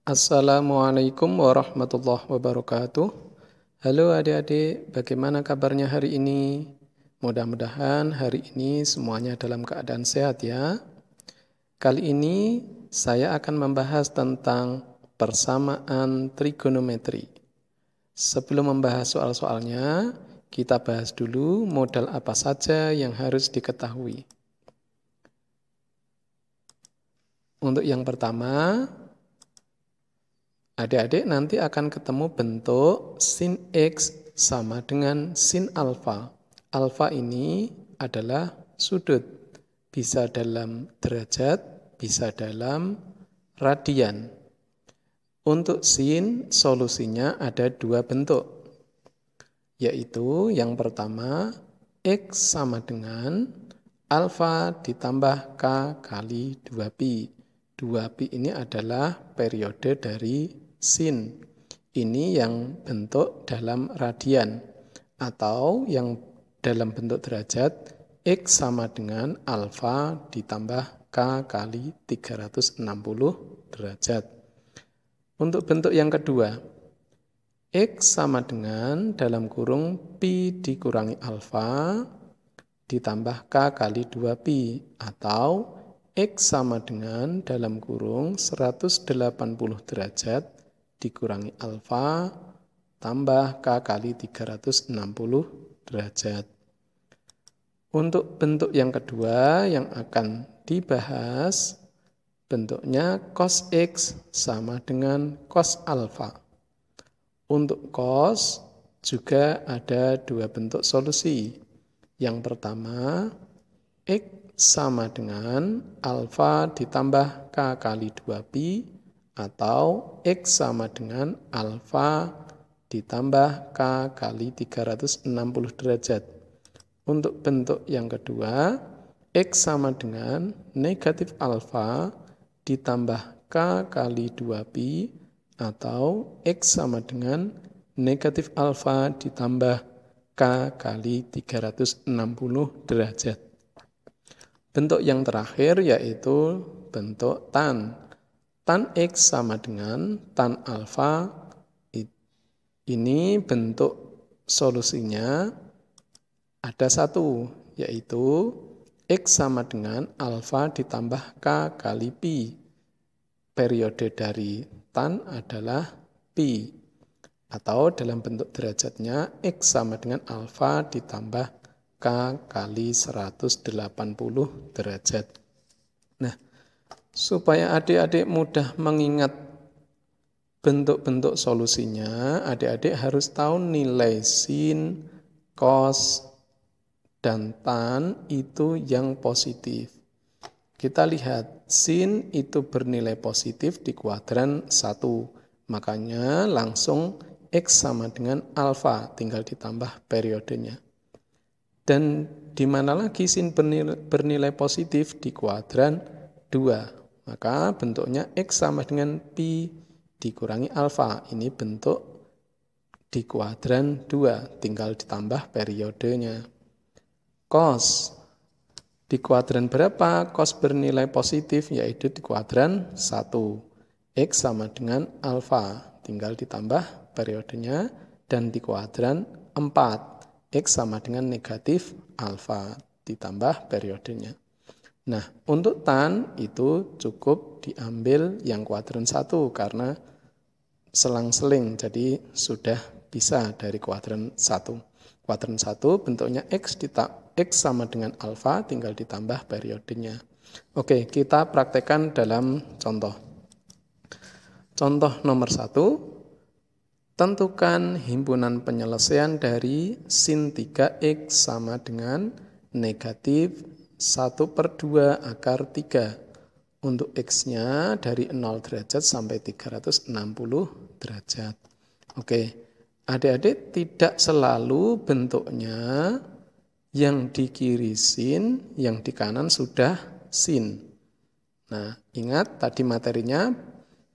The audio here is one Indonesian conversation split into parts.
Assalamualaikum warahmatullahi wabarakatuh. Halo adik-adik, bagaimana kabarnya hari ini? Mudah-mudahan hari ini semuanya dalam keadaan sehat ya. Kali ini saya akan membahas tentang persamaan trigonometri. Sebelum membahas soal-soalnya, kita bahas dulu modal apa saja yang harus diketahui. Untuk yang pertama, adik-adik nanti akan ketemu bentuk sin X sama dengan sin alfa. Alfa ini adalah sudut, bisa dalam derajat, bisa dalam radian. Untuk sin, solusinya ada dua bentuk, yaitu yang pertama, X sama dengan alfa ditambah K kali 2pi. 2pi ini adalah periode dari sin. Ini yang bentuk dalam radian. Atau yang dalam bentuk derajat, X sama dengan alfa ditambah K kali 360 derajat. Untuk bentuk yang kedua, X sama dengan dalam kurung pi dikurangi alfa ditambah K kali 2pi, atau X sama dengan dalam kurung 180 derajat dikurangi alfa tambah K kali 360 derajat. Untuk bentuk yang kedua yang akan dibahas, bentuknya cos X sama dengan cos alfa. Untuk cos juga ada dua bentuk solusi. Yang pertama, X sama dengan alfa ditambah K kali 2pi, atau X sama dengan alfa ditambah K kali 360 derajat. Untuk bentuk yang kedua, X sama dengan negatif alfa ditambah K kali 2pi, atau X sama dengan negatif alfa ditambah K kali 360 derajat. Bentuk yang terakhir yaitu bentuk tan. Tan X sama dengan tan alfa. Ini bentuk solusinya ada satu, yaitu X sama dengan alfa ditambah K kali pi. Periode dari tan adalah pi. Atau dalam bentuk derajatnya X sama dengan alfa ditambah K kali 180 derajat. Nah, supaya adik-adik mudah mengingat bentuk-bentuk solusinya, adik-adik harus tahu nilai sin, cos, dan tan itu yang positif. Kita lihat, sin itu bernilai positif di kuadran 1. Makanya langsung X sama dengan alfa, tinggal ditambah periodenya. Dan di mana lagi sin bernilai positif? Di kuadran 2. Maka bentuknya X sama dengan pi dikurangi alfa. Ini bentuk di kuadran 2. Tinggal ditambah periodenya. Cos. Di kuadran berapa cos bernilai positif? Yaitu di kuadran 1. X sama dengan alfa. Tinggal ditambah periodenya. Dan di kuadran 4. X sama dengan negatif alfa ditambah periodenya. Nah, untuk tan itu cukup diambil yang kuadran 1 karena selang-seling, jadi sudah bisa dari kuadran 1. Kuadran 1 bentuknya X sama dengan alfa, tinggal ditambah periodenya. Oke, kita praktekkan dalam contoh. Contoh nomor 1. Tentukan himpunan penyelesaian dari sin 3X sama dengan negatif 1/2 akar 3. Untuk X-nya dari 0 derajat sampai 360 derajat. Oke, adik-adik tidak selalu bentuknya yang di kiri sin, yang di kanan sudah sin. Nah, ingat tadi materinya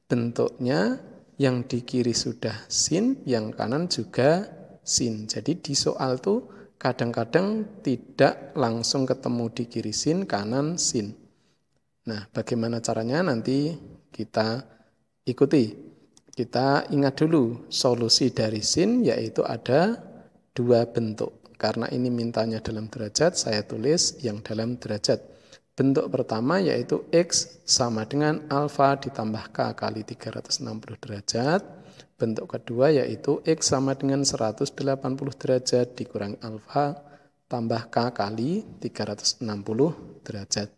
bentuknya yang di kiri sudah sin, yang kanan juga sin. Jadi di soal tuh kadang-kadang tidak langsung ketemu di kiri sin, kanan sin. Nah, bagaimana caranya nanti kita ikuti. Kita ingat dulu solusi dari sin yaitu ada dua bentuk. Karena ini mintanya dalam derajat, saya tulis yang dalam derajat. Bentuk pertama yaitu X sama dengan alfa ditambah K kali 360 derajat. Bentuk kedua yaitu X sama dengan 180 derajat dikurangi alfa tambah K kali 360 derajat.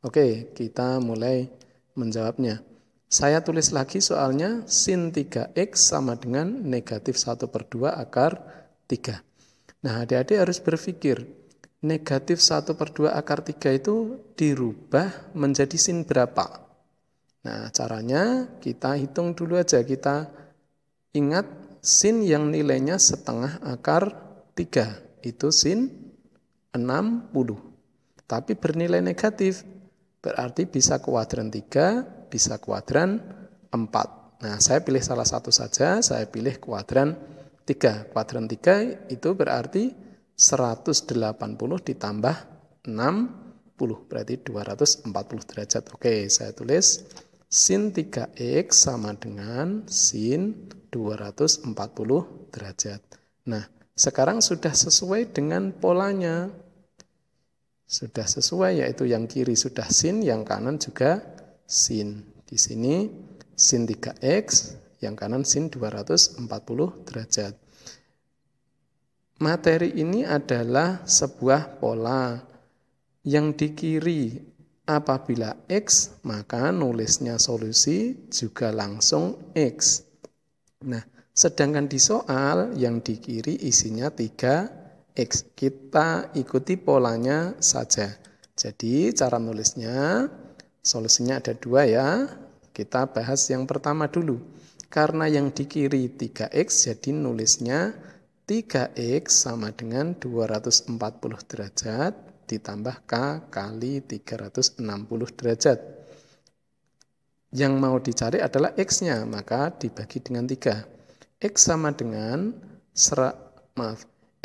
Oke, kita mulai menjawabnya. Saya tulis lagi soalnya sin 3X sama dengan negatif 1/2 akar 3. Nah, adik-adik harus berpikir, negatif 1/2 akar 3 itu dirubah menjadi sin berapa? Nah, caranya kita hitung dulu aja. Kita ingat sin yang nilainya setengah akar 3. Itu sin 60. Tapi bernilai negatif. Berarti bisa kuadran 3, bisa kuadran 4. Nah, saya pilih salah satu saja, saya pilih kuadran 3. Kuadran 3 itu berarti 180 ditambah 60, berarti 240 derajat. Oke, saya tulis sin 3X sama dengan sin 240 derajat. Nah, sekarang sudah sesuai dengan polanya. Sudah sesuai, yaitu yang kiri sudah sin, yang kanan juga sin. Di sini sin 3X, yang kanan sin 240 derajat. Materi ini adalah sebuah pola. Yang di kiri apabila X, maka nulisnya solusi juga langsung X. Nah, sedangkan di soal yang di kiri isinya 3X. Kita ikuti polanya saja. Jadi cara nulisnya, solusinya ada dua ya. Kita bahas yang pertama dulu. Karena yang di kiri 3X, jadi nulisnya 3X sama dengan 240 derajat ditambah K kali 360 derajat. Yang mau dicari adalah X-nya, maka dibagi dengan 3. X sama dengan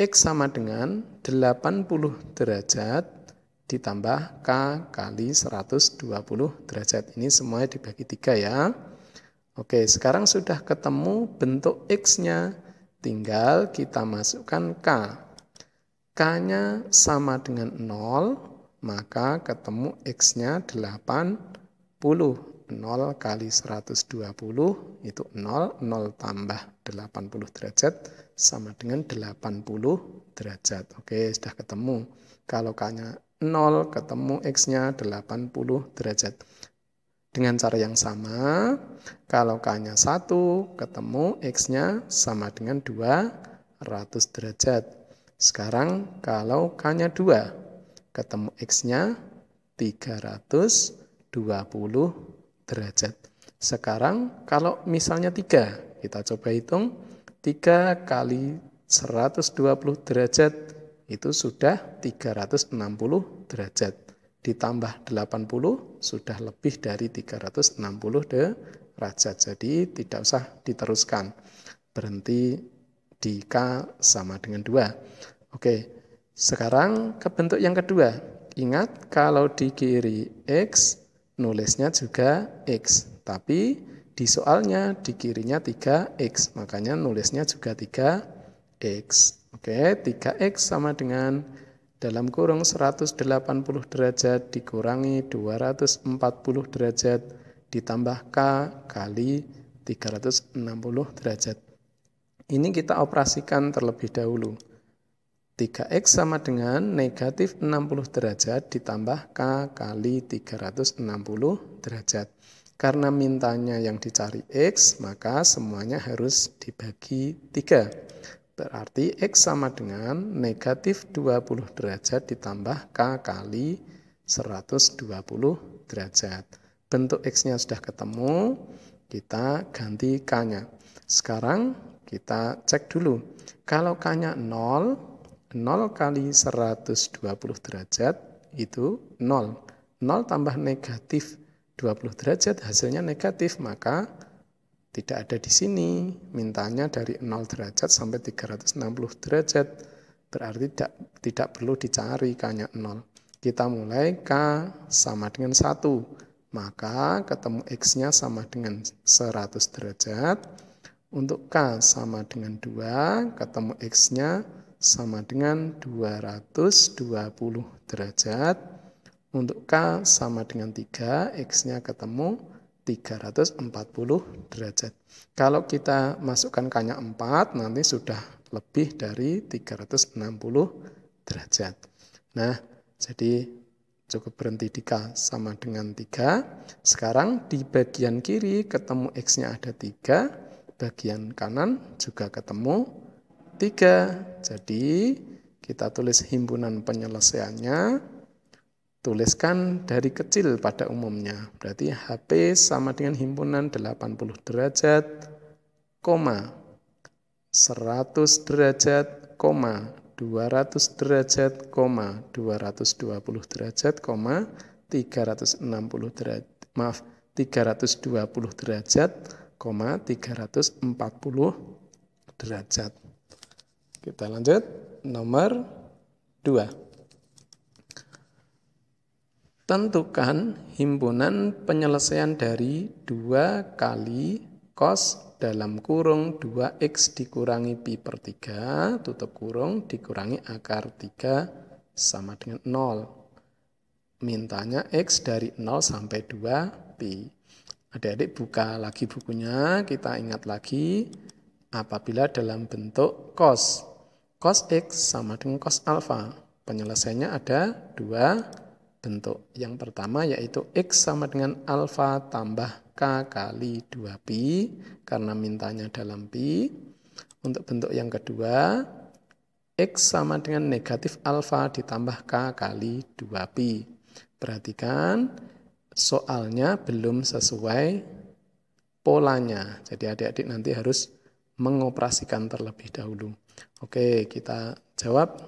X sama dengan 80 derajat ditambah K kali 120 derajat. Ini semuanya dibagi 3 ya. Oke, sekarang sudah ketemu bentuk X-nya. Tinggal kita masukkan K. K-nya sama dengan 0, maka ketemu X-nya 80. 0 kali 120 itu 0, 0 tambah 80 derajat sama dengan 80 derajat. Oke, sudah ketemu. Kalau K-nya 0, ketemu X-nya 80 derajat. Dengan cara yang sama, kalau K-nya 1, ketemu X-nya sama dengan 200 derajat. Sekarang kalau K-nya 2, ketemu X-nya 320 derajat. Sekarang kalau misalnya 3, kita coba hitung 3 kali 120 derajat itu sudah 360 derajat. Ditambah 80 sudah lebih dari 360 derajat. Jadi tidak usah diteruskan. Berhenti di K sama dengan 2. Oke, sekarang ke bentuk yang kedua. Ingat kalau di kiri X, nulisnya juga X, tapi di soalnya di kirinya 3X, makanya nulisnya juga 3X. Oke, 3X sama dengan dalam kurung 180 derajat dikurangi 240 derajat ditambah K kali 360 derajat. Ini kita operasikan terlebih dahulu. 3X sama dengan negatif 60 derajat ditambah K kali 360 derajat. Karena mintanya yang dicari X, maka semuanya harus dibagi 3. Berarti X sama dengan negatif 20 derajat ditambah K kali 120 derajat. Bentuk X-nya sudah ketemu, kita ganti K-nya. Sekarang kita cek dulu. Kalau K-nya 0, 0 kali 120 derajat itu 0. 0 tambah negatif 20 derajat hasilnya negatif, maka tidak ada di sini. Mintanya dari 0 derajat sampai 360 derajat. Berarti tidak perlu dicari K-nya 0. Kita mulai K sama dengan 1. maka ketemu X-nya sama dengan 100 derajat. Untuk K sama dengan 2, ketemu X-nya sama dengan 220 derajat. Untuk K sama dengan 3, X-nya ketemu 340 derajat. Kalau kita masukkan K-nya 4, nanti sudah lebih dari 360 derajat. Nah, jadi cukup berhenti di K sama dengan 3. Sekarang di bagian kiri ketemu X-nya ada 3, bagian kanan juga ketemu 3. Jadi kita tulis himpunan penyelesaiannya, tuliskan dari kecil pada umumnya. Berarti HP sama dengan himpunan 80 derajat, 100 derajat, 200 derajat, 220 derajat, 360 derajat, 320 derajat, 340 derajat. Kita lanjut, nomor 2. Tentukan himpunan penyelesaian dari 2 kali cos dalam kurung 2x dikurangi pi per 3, tutup kurung, dikurangi akar 3 sama dengan 0. Mintanya x dari 0 sampai 2 pi. Adik-adik buka lagi bukunya, kita ingat lagi apabila dalam bentuk cos. Cos x sama dengan cos alfa. Penyelesaiannya ada 2 bentuk. Yang pertama yaitu X sama dengan alfa tambah K kali 2pi, karena mintanya dalam pi. Untuk bentuk yang kedua, X sama dengan negatif alfa ditambah K kali 2pi. Perhatikan, soalnya belum sesuai polanya. Jadi adik-adik nanti harus mengoperasikan terlebih dahulu. Oke, kita jawab.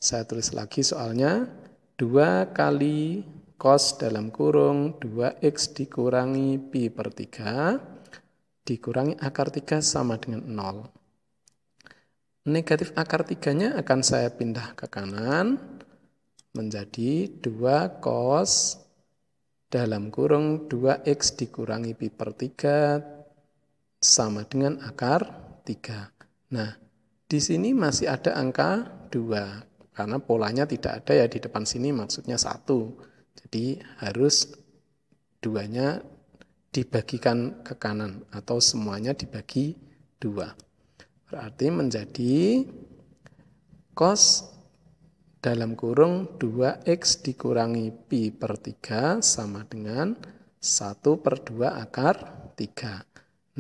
Saya tulis lagi soalnya. 2 kali cos dalam kurung 2x dikurangi pi per 3 dikurangi akar 3 sama dengan 0. Negatif akar 3-nya akan saya pindah ke kanan menjadi 2 cos dalam kurung 2x dikurangi pi per 3 sama dengan akar 3. Nah, di sini masih ada angka 2. Karena polanya tidak ada ya di depan sini, maksudnya 1. Jadi harus 2-nya dibagikan ke kanan atau semuanya dibagi 2. Berarti menjadi cos dalam kurung 2x dikurangi pi per 3 sama dengan 1 per 2 akar 3.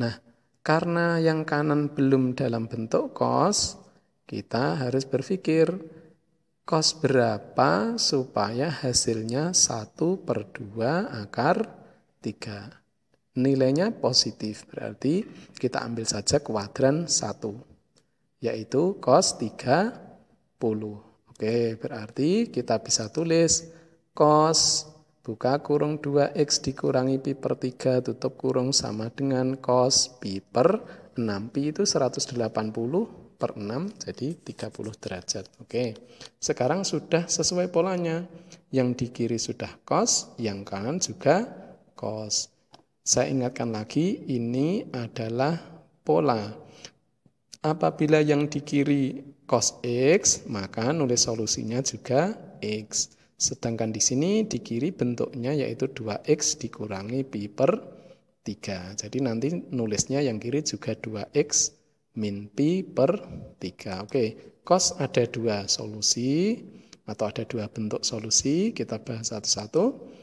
Nah, karena yang kanan belum dalam bentuk cos, kita harus berpikir cos berapa supaya hasilnya 1 per 2 akar 3. Nilainya positif, berarti kita ambil saja kuadran 1, yaitu cos 30. Oke, berarti kita bisa tulis cos buka kurung 2x dikurangi pi per 3 tutup kurung sama dengan cos pi per 6. Pi itu 180 per 6, jadi 30 derajat. Oke, sekarang sudah sesuai polanya. Yang di kiri sudah cos, yang kanan juga cos. Saya ingatkan lagi, ini adalah pola. Apabila yang di kiri cos X, maka nulis solusinya juga X. Sedangkan di sini di kiri bentuknya yaitu 2X dikurangi pi per 3. Jadi nanti nulisnya yang kiri juga 2X min pi per 3. Oke, cos ada 2 solusi atau ada 2 bentuk solusi. Kita bahas satu-satu.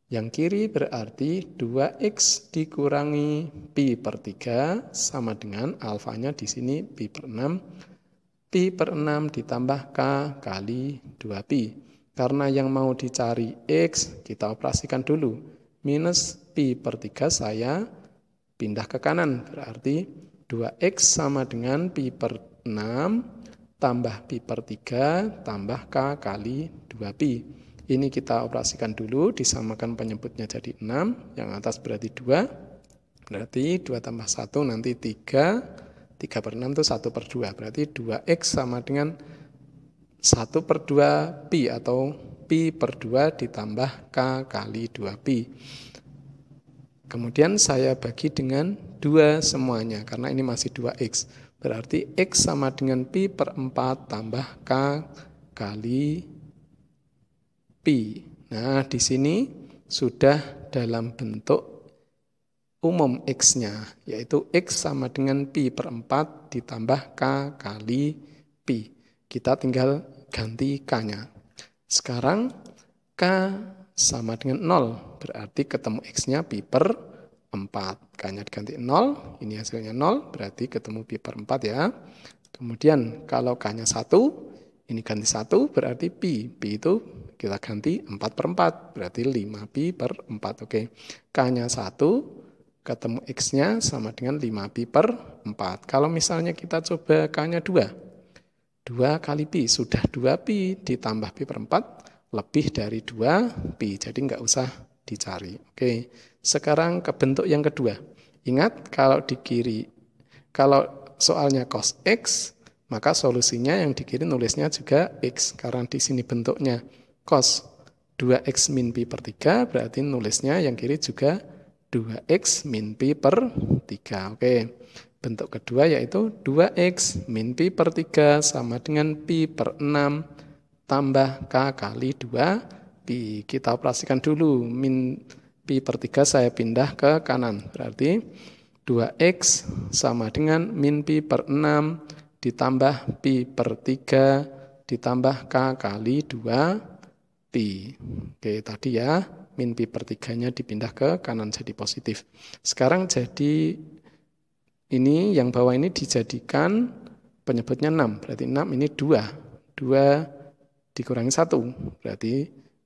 Yang kiri berarti 2x dikurangi pi per 3 sama dengan alfanya di sini pi per 6. Pi per 6 ditambah k kali 2pi. Karena yang mau dicari x, kita operasikan dulu. Minus pi per 3 saya pindah ke kanan. Berarti 2x sama dengan pi per 6 tambah pi per 3 tambah k kali 2pi. Ini kita operasikan dulu, disamakan penyebutnya jadi 6, yang atas berarti 2. Berarti 2 tambah 1 nanti 3. 3 per 6 itu 1 per 2. Berarti 2x sama dengan 1 per 2 pi atau pi per 2 ditambah k kali 2pi. Kemudian saya bagi dengan 2 semuanya, karena ini masih 2X. Berarti X sama dengan pi per 4 tambah K kali pi. Nah, di sini sudah dalam bentuk umum X-nya, yaitu X sama dengan pi per 4 ditambah K kali pi. Kita tinggal ganti K-nya. Sekarang K sama dengan 0, berarti ketemu X-nya pi per 4. K-nya diganti 0, ini hasilnya 0, berarti ketemu pi per 4 ya. Kemudian kalau K-nya 1, ini ganti 1, berarti pi. Pi itu kita ganti 4 per 4, berarti 5 pi per 4. Oke, K-nya 1, ketemu X-nya sama dengan 5 pi per 4. Kalau misalnya kita coba K-nya 2. 2 kali pi, sudah 2 pi ditambah pi per 4, lebih dari 2 pi. Jadi nggak usah dicari. Oke, sekarang ke bentuk yang kedua. Ingat kalau di kiri, kalau soalnya cos X, maka solusinya yang di kiri nulisnya juga X. Karena di sini bentuknya cos 2X min pi per 3, berarti nulisnya yang kiri juga 2X min pi per 3. Oke, bentuk kedua yaitu 2X min pi per 3 sama dengan pi per 6 tambah K kali 2 pi. Kita operasikan dulu, min pi per 3 saya pindah ke kanan. Berarti 2X sama dengan min pi per 6 ditambah pi per 3 ditambah K kali 2 pi. Oke, tadi ya, min pi per 3-nya dipindah ke kanan jadi positif. Sekarang jadi ini yang bawah ini dijadikan penyebutnya 6. Berarti 6 ini 2. 2 dikurangi 1. Berarti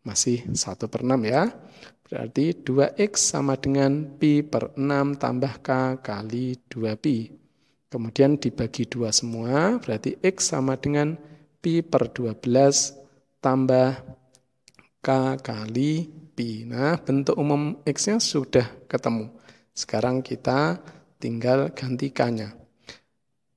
masih 1 per 6 ya. Berarti 2X sama dengan pi per 6 tambah K kali 2 pi. Kemudian dibagi 2 semua. Berarti X sama dengan pi per 12 tambah K kali pi. Nah, bentuk umum X-nya sudah ketemu. Sekarang kita tinggal ganti K-nya.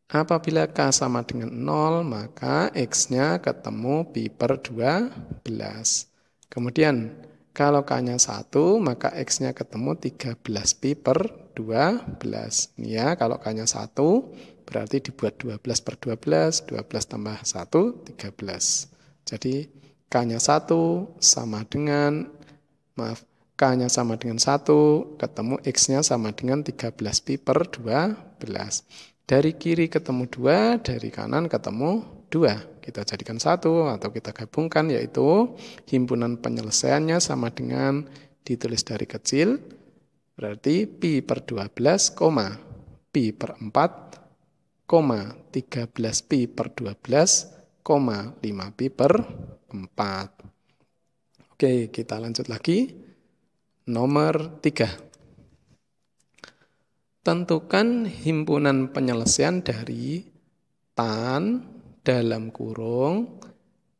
Apabila K sama dengan 0, maka X-nya ketemu pi per 12. Kemudian, kalau K-nya 1, maka X-nya ketemu 13 pi per 12. Ini ya, kalau K-nya 1, berarti dibuat 12 per 12, 12 tambah 1, 13. Jadi, K-nya 1 sama dengan, K-nya sama dengan 1, ketemu X-nya sama dengan 13 pi per 12. Dari kiri ketemu 2, dari kanan ketemu 2. Kita jadikan 1 atau kita gabungkan, yaitu himpunan penyelesaiannya sama dengan ditulis dari kecil, berarti pi per 12, pi per 4, 13 pi per 12, 5 pi per 4. Oke, kita lanjut lagi. Nomor 3. Tentukan himpunan penyelesaian dari tan dalam kurung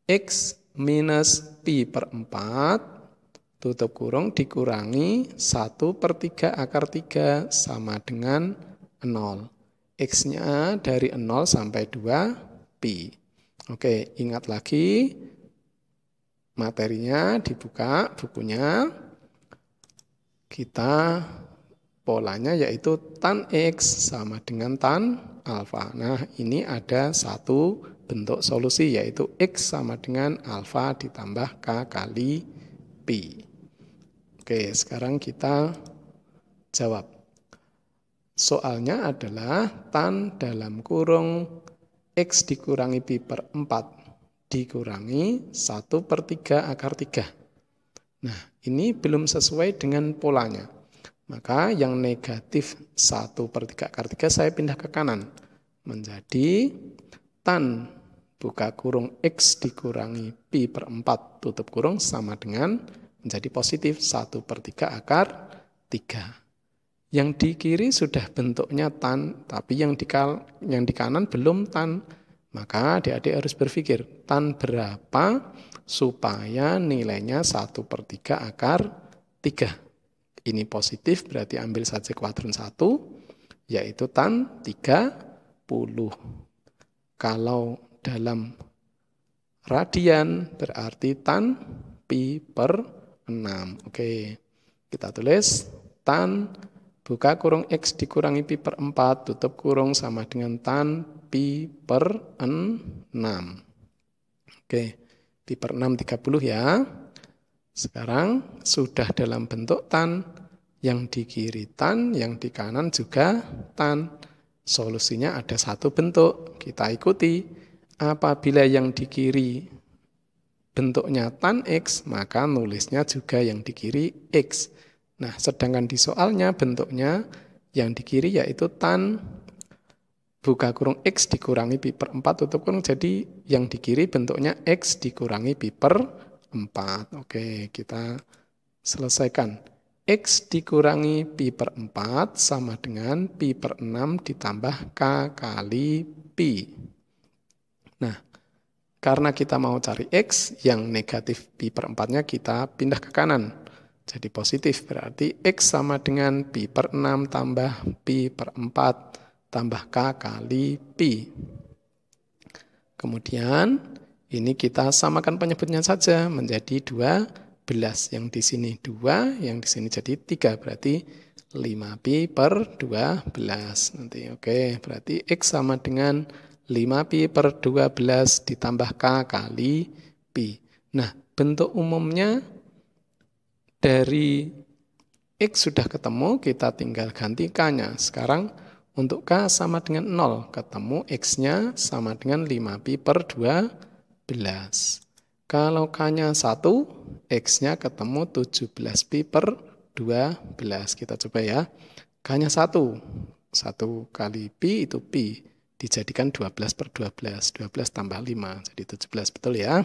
X minus pi per 4 tutup kurung dikurangi 1 per 3 akar 3 sama dengan 0. X-nya dari 0 sampai 2 pi. Oke, ingat lagi materinya, dibuka bukunya. Kita polanya yaitu tan X sama dengan tan alfa. Nah, ini ada satu bentuk solusi yaitu X sama dengan alfa ditambah K kali pi. Oke, sekarang kita jawab. Soalnya adalah tan dalam kurung X dikurangi pi per 4 dikurangi 1 per 3 akar 3. Nah, ini belum sesuai dengan polanya. Maka yang negatif 1 per 3 akar 3 saya pindah ke kanan. Menjadi tan buka kurung X dikurangi pi per 4 tutup kurung sama dengan menjadi positif 1 per 3 akar 3. Yang di kiri sudah bentuknya tan, tapi yang di kanan belum tan. Maka adik-adik harus berpikir, tan berapa supaya nilainya 1 per 3 akar 3. Ini positif, berarti ambil saja kuadran 1, yaitu tan 30. Kalau dalam radian, berarti tan pi per 6. Oke, kita tulis tan buka kurung X dikurangi pi per 4 tutup kurung sama dengan tan pi per 6. Oke, pi per 6 30 ya. Sekarang sudah dalam bentuk tan, yang di kiri tan, yang di kanan juga tan. Solusinya ada satu bentuk, kita ikuti. Apabila yang di kiri bentuknya tan X, maka nulisnya juga yang di kiri X. Nah, sedangkan di soalnya bentuknya yang di kiri yaitu tan buka kurung X dikurangi pi per 4 tutup kurung. Jadi yang di kiri bentuknya X dikurangi pi per 4. Oke, kita selesaikan. X dikurangi pi per 4 sama dengan pi per 6 ditambah K kali pi. Nah, karena kita mau cari X, yang negatif pi per 4-nya kita pindah ke kanan. Jadi positif, berarti X sama dengan pi per 6 tambah pi per 4 tambah K kali pi. Kemudian, ini kita samakan penyebutnya saja menjadi 12. Yang di sini 2, yang di sini jadi 3, berarti 5 pi per 12. Nanti oke, berarti X sama dengan 5 pi per 12 ditambah K kali pi. Nah, bentuk umumnya dari X sudah ketemu, kita tinggal ganti K-nya. Sekarang untuk K sama dengan 0, ketemu X-nya sama dengan 5 pi per 12. Kalau K-nya 1, X-nya ketemu 17 pi per 12. Kita coba ya. K-nya 1. 1 kali pi itu pi. Dijadikan 12 per 12. 12 tambah 5, jadi 17. Betul ya?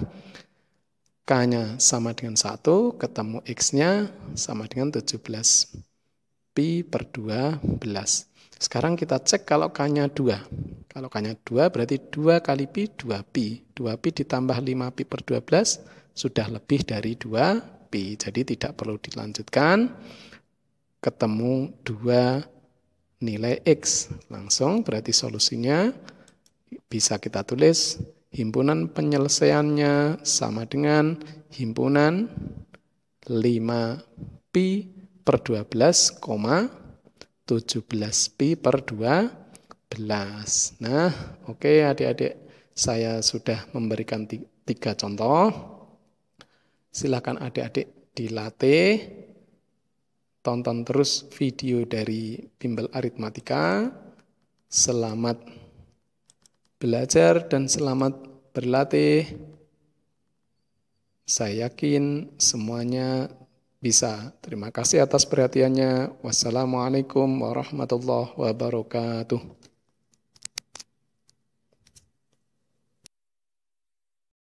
K-nya sama dengan 1, ketemu X-nya sama dengan 17 pi per 12. Sekarang kita cek kalau K-nya 2. Kalau K-nya 2 berarti 2 kali pi 2 pi. 2 pi ditambah 5 pi per 12 sudah lebih dari 2 pi. Jadi tidak perlu dilanjutkan. Ketemu 2 nilai X. Langsung berarti solusinya bisa kita tulis himpunan penyelesaiannya sama dengan himpunan 5 pi per 12, 17 pi per 12. Nah, oke adik-adik, saya sudah memberikan 3 contoh. Silakan adik-adik dilatih. Tonton terus video dari Bimbel Aritmatika. Selamat belajar dan selamat berlatih. Saya yakin semuanya bisa. Terima kasih atas perhatiannya. Wassalamualaikum warahmatullahi wabarakatuh.